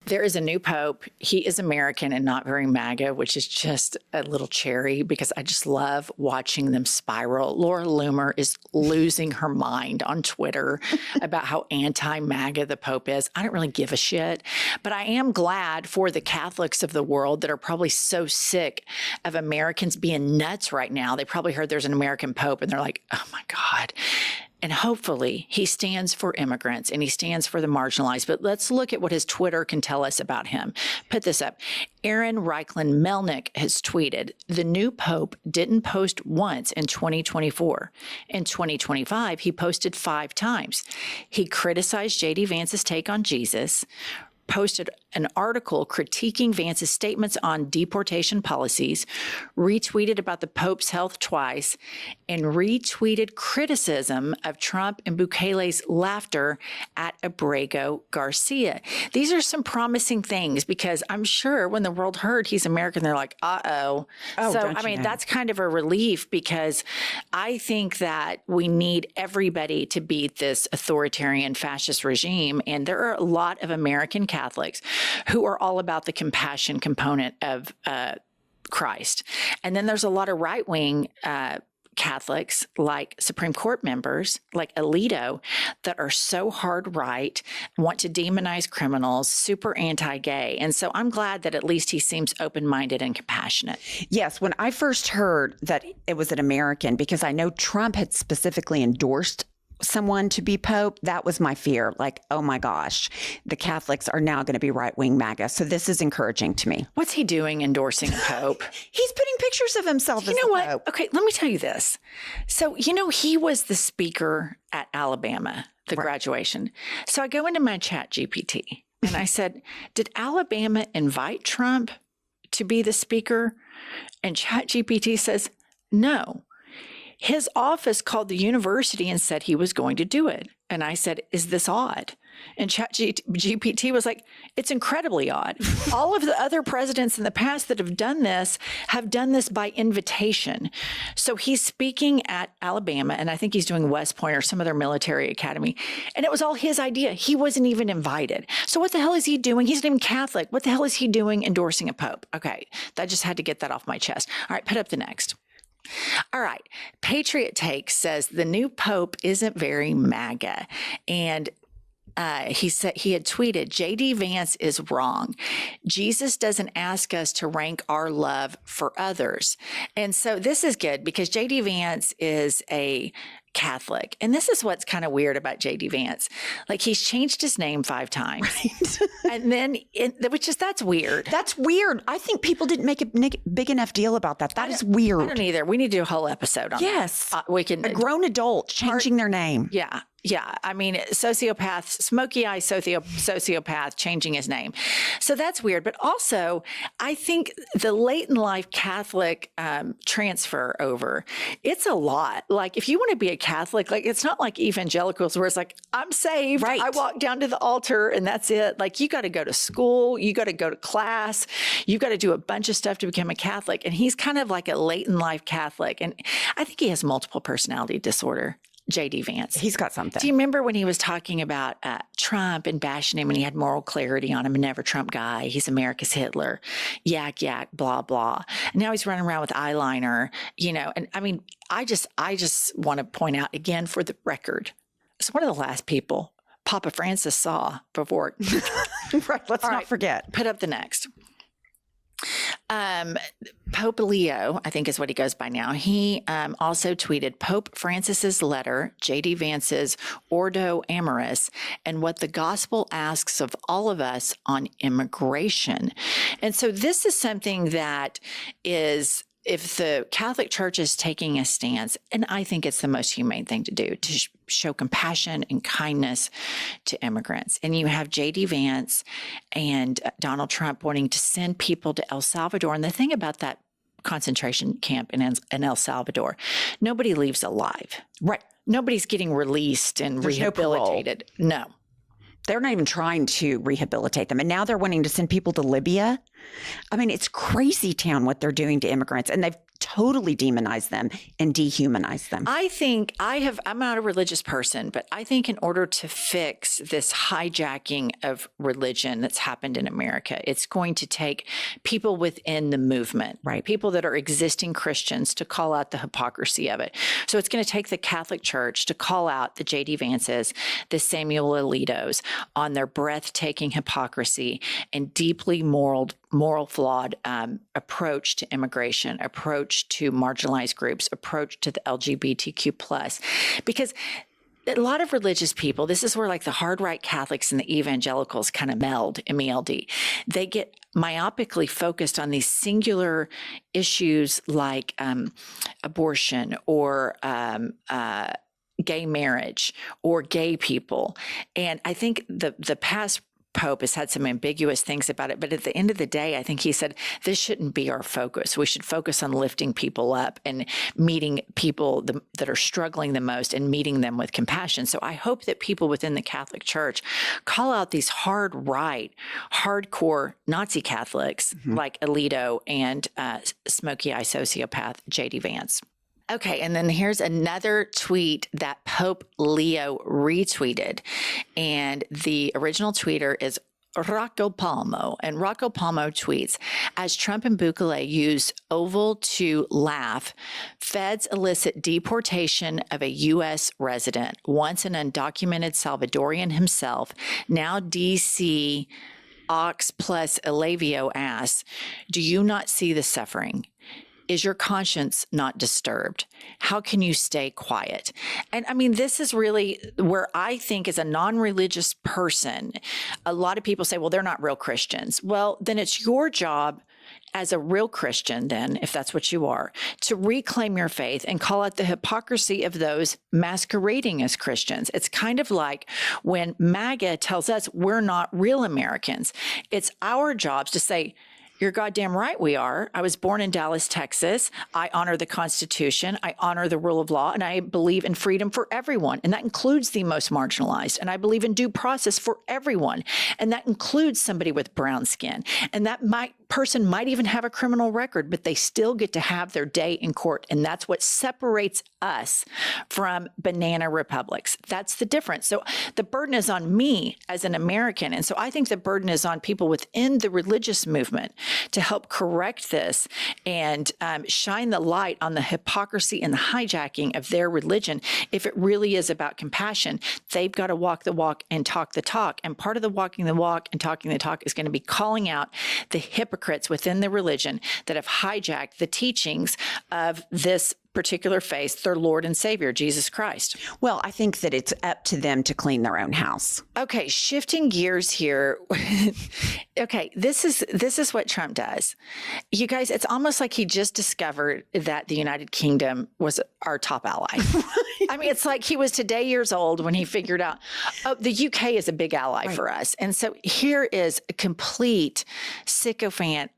There is a new pope. He is American and not very MAGA, which is just a little cherry because I just love watching them spiral. Laura Loomer is losing her mind on Twitter about how anti-MAGA the pope is. I don't really give a shit, but I am glad for the Catholics of the world that are probably so sick of Americans being nuts right now. They probably heard there's an American pope and they're like, oh my God. And hopefully he stands for immigrants and he stands for the marginalized. But let's look at what his Twitter can tell us about him. Put this up. Aaron Reichland Melnick has tweeted, the new pope didn't post once in 2024. In 2025, he posted 5 times. He criticized J.D. Vance's take on Jesus, posted an article critiquing Vance's statements on deportation policies, retweeted about the Pope's health twice, and retweeted criticism of Trump and Bukele's laughter at Abrego Garcia. These are some promising things because I'm sure when the world heard he's American, they're like, uh-oh. So, I mean, that's kind of a relief because I think that we need everybody to beat this authoritarian fascist regime. And there are a lot of American Catholics who are all about the compassion component of Christ. And then there's a lot of right-wing Catholics, like Supreme Court members, like Alito, that are so hard right, want to demonize criminals, super anti-gay. And so I'm glad that at least he seems open-minded and compassionate. Yes, when I first heard that it was an American, because I know Trump had specifically endorsed someone to be pope, that was my fear. Like, oh my gosh, the Catholics are now going to be right-wing MAGA. So this is encouraging to me. What's he doing endorsing a pope? He's putting pictures of himself as the what? Pope. Okay, let me tell you this. So, he was the speaker at Alabama, the graduation. So I go into my chat GPT and I said, did Alabama invite Trump to be the speaker? And chat GPT says, no. His office called the university and said he was going to do it. And I said, is this odd? And ChatGPT was like, it's incredibly odd. All of the other presidents in the past that have done this by invitation. So he's speaking at Alabama, and I think he's doing West Point or some other military academy. And it was all his idea. He wasn't even invited. So what the hell is he doing? He's not even Catholic. What the hell is he doing endorsing a pope? Okay, I just had to get that off my chest. All right, put up the next. All right. Patriot Take says the new pope isn't very MAGA. And he said he had tweeted, J.D. Vance is wrong. Jesus doesn't ask us to rank our love for others. And so this is good because J.D. Vance is a Catholic. And this is what's kind of weird about J.D. Vance. Like he's changed his name 5 times. Right. And then, that's weird. That's weird. I think people didn't make a big enough deal about that. That is weird. I don't either. We need to do a whole episode on that. We can. A grown adult changing their name. Yeah. Yeah. I mean, sociopath, smoky eye sociopath changing his name. So that's weird. But also, I think the late in life Catholic transfer over, it's a lot. Like if you want to be a Catholic, like it's not like evangelicals where it's like, I'm saved. Right. I walk down to the altar and that's it. Like you got to go to school. You got to go to class. You got to do a bunch of stuff to become a Catholic. And he's kind of like a late in life Catholic. And I think he has multiple personality disorder. J.D. Vance. He's got something. Do you remember when he was talking about Trump and bashing him and he had moral clarity on him, a never Trump guy, he's America's Hitler, yak, blah, blah. And now he's running around with eyeliner, and I mean, I just want to point out again for the record, it's one of the last people Papa Francis saw before. Right, let's not forget. Put up the next. Pope Leo, I think is what he goes by now. He also tweeted Pope Francis's letter, J.D. Vance's Ordo Amoris, and what the gospel asks of all of us on immigration. And so this is something that is, if the Catholic Church is taking a stance, and I think it's the most humane thing to do, to show compassion and kindness to immigrants. And you have J.D. Vance and Donald Trump wanting to send people to El Salvador. And the thing about that concentration camp in El Salvador, nobody leaves alive. Right. Nobody's getting released and rehabilitated. No. They're not even trying to rehabilitate them. And now they're wanting to send people to Libya. I mean, it's crazy town what they're doing to immigrants. And they've totally demonize them and dehumanize them. I'm not a religious person, but I think in order to fix this hijacking of religion that's happened in America, it's going to take people within the movement, Right. people that are existing Christians to call out the hypocrisy of it. So it's going to take the Catholic Church to call out the J.D. Vances, the Samuel Alitos on their breathtaking hypocrisy and deeply moral flawed approach to immigration, approach to marginalized groups, approach to the LGBTQ plus, because a lot of religious people, this is where like the hard right Catholics and the evangelicals kind of meld, MELD. They get myopically focused on these singular issues like abortion or gay marriage or gay people. And I think the past Pope has had some ambiguous things about it, but at the end of the day, I think he said this shouldn't be our focus. We should focus on lifting people up and meeting people that are struggling the most and meeting them with compassion. So I hope that people within the Catholic Church call out these hard right, hardcore Nazi Catholics like Alito and smoky eye sociopath J.D. Vance. Okay, and then here's another tweet that Pope Leo retweeted. And the original tweeter is Rocco Palmo. And Rocco Palmo tweets, as Trump and Bukele use Oval to laugh, feds elicit deportation of a U.S. resident, once an undocumented Salvadorian himself, now D.C. Ox plus Elavio asks, do you not see the suffering? Is your conscience not disturbed? How can you stay quiet? And I mean, this is really where I think as a non-religious person, a lot of people say, well, they're not real Christians. Well, then it's your job as a real Christian, then, if that's what you are, to reclaim your faith and call out the hypocrisy of those masquerading as Christians. It's kind of like when MAGA tells us we're not real Americans. It's our jobs to say, you're goddamn right we are. I was born in Dallas, Texas. I honor the Constitution. I honor the rule of law, and I believe in freedom for everyone. And that includes the most marginalized. And I believe in due process for everyone. And that includes somebody with brown skin. And that person might even have a criminal record, but they still get to have their day in court. And that's what separates us from banana republics. That's the difference. So the burden is on me as an American. And so I think the burden is on people within the religious movement to help correct this and shine the light on the hypocrisy and the hijacking of their religion. If it really is about compassion, they've got to walk the walk and talk the talk. And part of the walking the walk and talking the talk is going to be calling out the hypocrites within the religion that have hijacked the teachings of this particular faith, their Lord and Savior, Jesus Christ. Well, I think that it's up to them to clean their own house. Okay, shifting gears here. Okay, this is what Trump does. You guys, it's almost like he just discovered that the United Kingdom was our top ally. I mean, it's like he was today years old when he figured out, oh, the UK is a big ally for us. And so here is a complete sycophant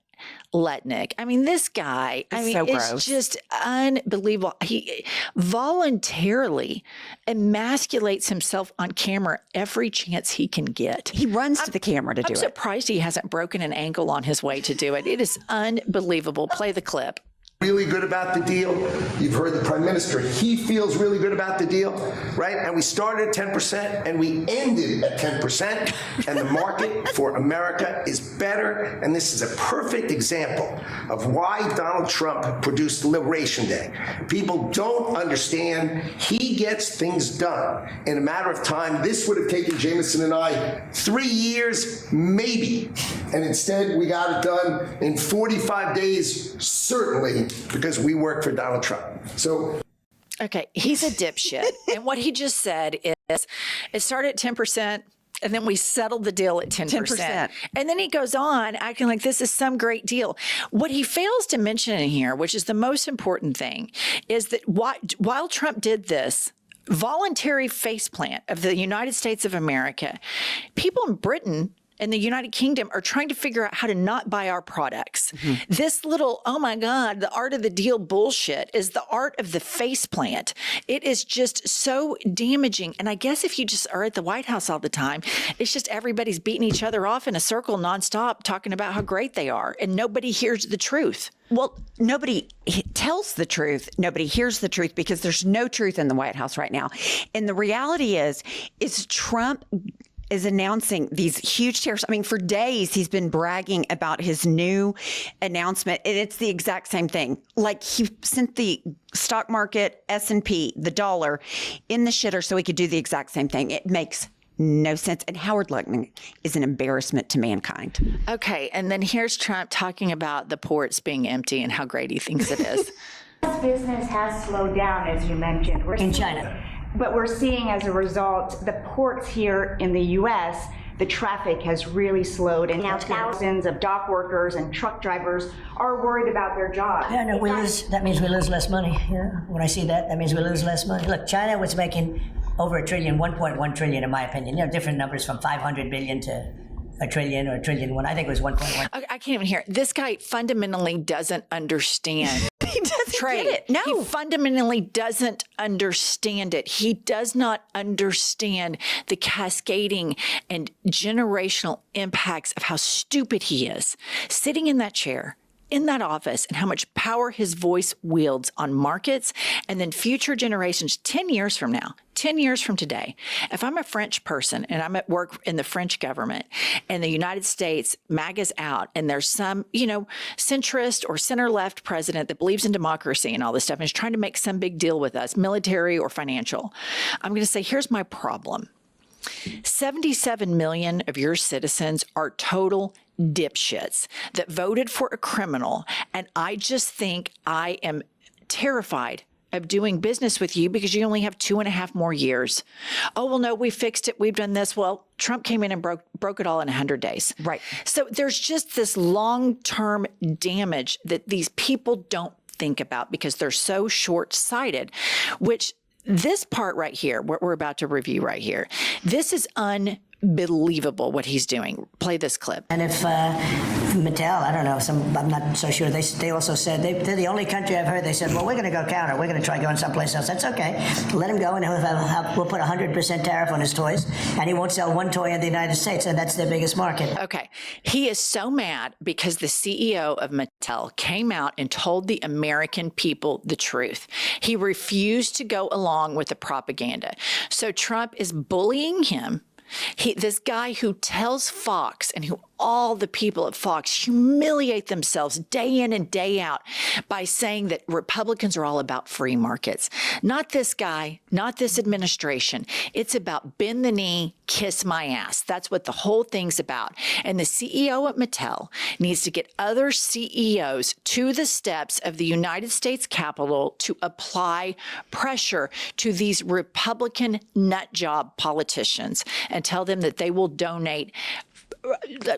Letnick. I mean, this guy, it's just unbelievable. He voluntarily emasculates himself on camera every chance he can get. He runs to the camera to do it. I'm surprised he hasn't broken an ankle on his way to do it. It is unbelievable. Play the clip. Really good about the deal. You've heard the Prime Minister. He feels really good about the deal, right? And we started at 10% and we ended at 10%. And the market for America is better. And this is a perfect example of why Donald Trump produced Liberation Day. People don't understand. He gets things done in a matter of time. This would have taken Jameson and I 3 years, maybe. And instead, we got it done in 45 days, certainly, because we work for Donald Trump. So, okay, he's a dipshit. And what he just said is it started at 10%. And then we settled the deal at 10%. And then he goes on acting like this is some great deal. What he fails to mention in here, which is the most important thing, is that while Trump did this voluntary faceplant of the United States of America, people in Britain in the United Kingdom are trying to figure out how to not buy our products. This little, oh my God, the art of the deal bullshit is the art of the faceplant. It is just so damaging. And I guess if you just are at the White House all the time, it's just everybody's beating each other off in a circle nonstop, talking about how great they are. And nobody hears the truth. Well, nobody tells the truth. Nobody hears the truth because there's no truth in the White House right now. And the reality is Trump is announcing these huge tariffs. I mean, for days, he's been bragging about his new announcement, and it's the exact same thing. Like, he sent the stock market, S&P, the dollar, in the shitter so he could do the exact same thing. It makes no sense. And Howard Luckman is an embarrassment to mankind. Okay, and then here's Trump talking about the ports being empty and how great he thinks it is. Business has slowed down, as you mentioned. In China. But we're seeing, as a result, the ports here in the U.S., the traffic has really slowed, and now thousands of dock workers and truck drivers are worried about their jobs. Yeah, no, that means we lose less money. Yeah, when I see that, that means we lose less money. Look, China was making over $1 trillion, 1.1 trillion, in my opinion. You know, different numbers from 500 billion to $1 trillion or $1 trillion. I think it was 1.1. I can't even hear it. This guy fundamentally doesn't understand. He doesn't trade. get it. No. He fundamentally doesn't understand it. He does not understand the cascading and generational impacts of how stupid he is. Sitting in that chair, in that office, and how much power his voice wields on markets, and then future generations 10 years from now, 10 years from today. If I'm a French person and I'm at work in the French government and the United States, MAGA's out, and there's some, centrist or center-left president that believes in democracy and all this stuff and is trying to make some big deal with us, military or financial, I'm going to say, here's my problem. 77 million of your citizens are total dipshits that voted for a criminal. And I just think I am terrified of doing business with you because you only have 2.5 more years. Oh, well, no, we fixed it. We've done this. Well, Trump came in and broke it all in 100 days. Right. So there's just this long-term damage that these people don't think about because they're so short-sighted, which this part right here, what we're about to review right here, this is unbelievable what he's doing. Play this clip. And if Mattel, I don't know, I'm not so sure. They also said they're the only country I've heard. They said, well, we're going to go counter. We're going to try going someplace else. That's okay. Let him go, and we'll put 100% tariff on his toys, and he won't sell one toy in the United States, and that's their biggest market. Okay. He is so mad because the CEO of Mattel came out and told the American people the truth. He refused to go along with the propaganda. So Trump is bullying him. This guy who tells Fox and who all the people at Fox humiliate themselves day in and day out by saying that Republicans are all about free markets. Not this guy, not this administration. It's about bend the knee, kiss my ass. That's what the whole thing's about. And the CEO at Mattel needs to get other CEOs to the steps of the United States Capitol to apply pressure to these Republican nut job politicians and tell them that they will donate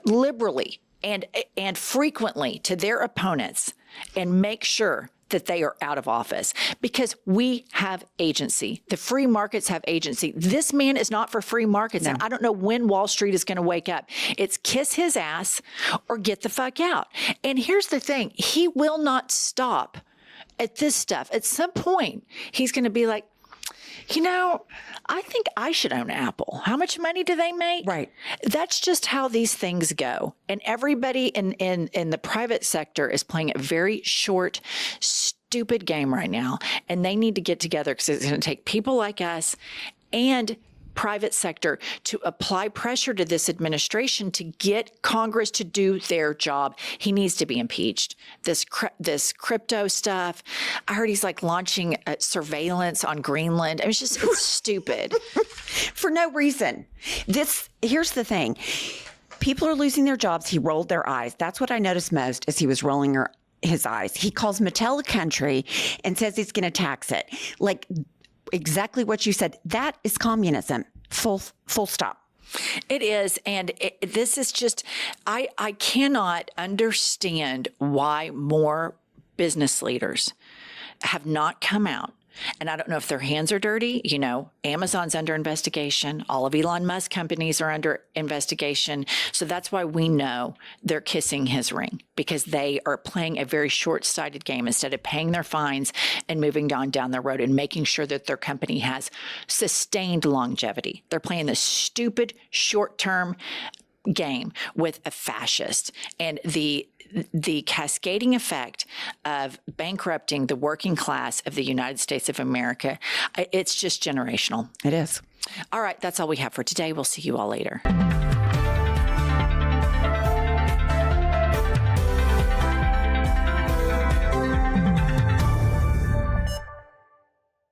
liberally and frequently to their opponents and make sure that they are out of office because we have agency. The free markets have agency. This man is not for free markets. No. And I don't know when Wall Street is going to wake up. It's kiss his ass or get the fuck out. And here's the thing. He will not stop at this stuff. At some point, he's going to be like, I think I should own Apple. How much money do they make? Right. That's just how these things go. And everybody in the private sector is playing a very short, stupid game right now. And they need to get together because it's going to take people like us and private sector to apply pressure to this administration to get Congress to do their job. He needs to be impeached. This crypto stuff. I heard he's like launching surveillance on Greenland. It's stupid. For no reason. Here's the thing. People are losing their jobs. He rolled their eyes. That's what I noticed most as he was rolling his eyes. He calls Mattel a country and says he's going to tax it. Like, exactly what you said. That is communism. Full stop. It is. And this is just, I cannot understand why more business leaders have not come out And I don't know if their hands are dirty. You know, Amazon's under investigation. All of Elon Musk companies are under investigation. So that's why we know they're kissing his ring, because they are playing a very short-sighted game. Instead of paying their fines and moving on down the road and making sure that their company has sustained longevity, they're playing this stupid short-term game with a fascist. And the cascading effect of bankrupting the working class of the United States of America, it's just generational. It is. All right, that's all we have for today. We'll see you all later.